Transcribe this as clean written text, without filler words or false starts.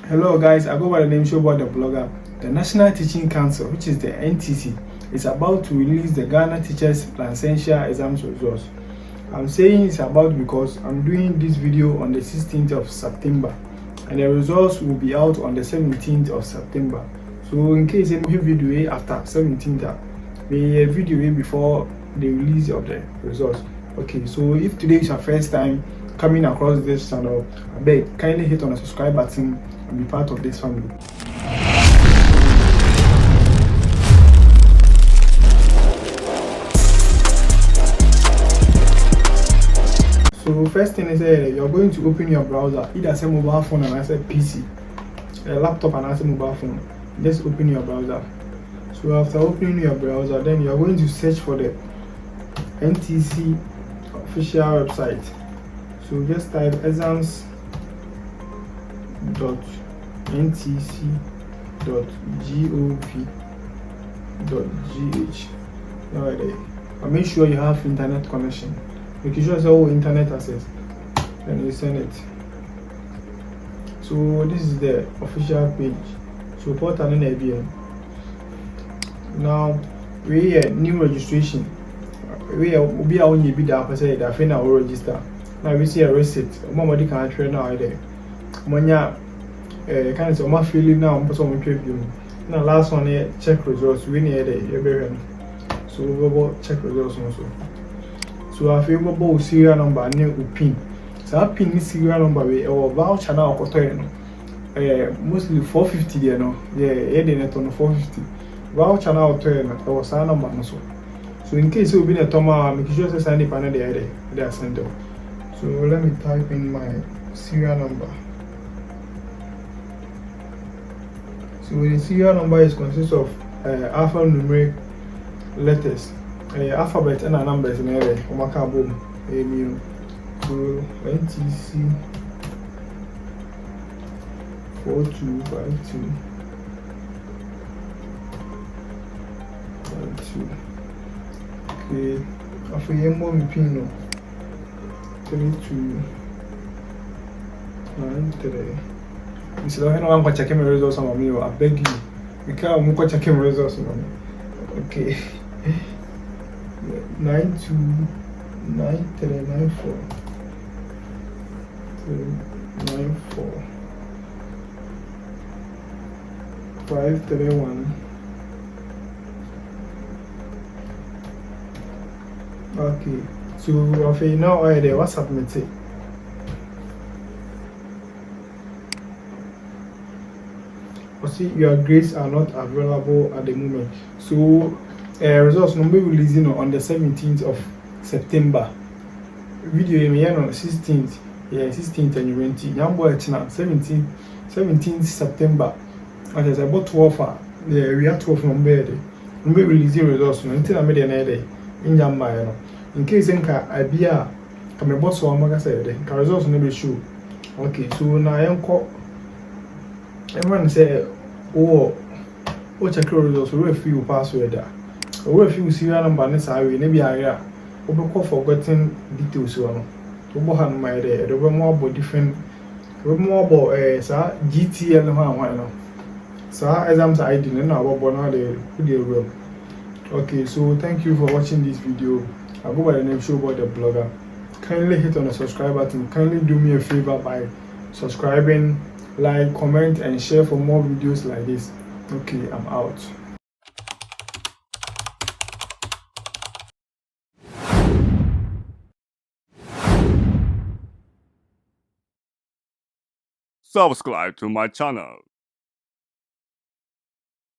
Hello guys, I go by the name Showboy the Blogger. The National Teaching Council, which is the NTC, is about to release the Ghana Teachers Licensure Examination results. I'm saying it's about because I'm doing this video on the 16th of September and the results will be out on the 17th of September. So in case you have video after 17th, be a video before the release of the results. Okay, so if today is your first time coming across this channel, I beg kindly hit on the subscribe button and be part of this family. So first thing is you're going to open your browser, either say mobile phone and I say PC, a laptop and I say mobile phone. Just open your browser. So after opening your browser, then you are going to search for the NTC official website. So just type exams.ntc.gov.gh. Right there. And make sure you have internet connection. Make sure it's all internet access. Then you send it. So this is the official page. So port an ABN. Now we have new registration. We have be only be that person that finna register. Now we see a receipt. Mama di can train now there. Manya kind of my feeling now person we trade you. Now last one here check results. We need there. So we will check results also. So I feel about serial number and pin. So I pin this serial number or voucher now mostly 450 there no. Yeah, they net on 450. Voucher now or sign number also. So in case you've been a Toma, make sure to sign the panel there. They are sent out. So let me type in my serial number. So the serial number consists of alphanumeric letters, alphabet and numbers in there. So NTC 4252. Okay, after you more pin 3293. So I don't want to check my results on me. I beg you. You can't check my results on me. Okay. 929394. 94 531. Okay, so okay, now I there what's submitted. See, your grades are not available at the moment. So results will be releasing on the 17th of September. Video on 16th. Yeah, 16th and 20. Young boy 17th September. And there's about 12. Yeah, we are 12 from bed. We'll be releasing results until I made an edit. In case I be a come about so I'm gonna say the results never show. Okay, so now I am called everyone say check results we few password there. We few serial number ne say we be area we call forgotten details one. So we have my there we more about different we more about GTLE one. So exams ID na about now the room. Okay, so thank you for watching this video. I go by the name Showboy the Blogger. Kindly hit on the subscribe button. Kindly do me a favor by subscribing, like, comment, and share for more videos like this. Okay, I'm out. Subscribe to my channel.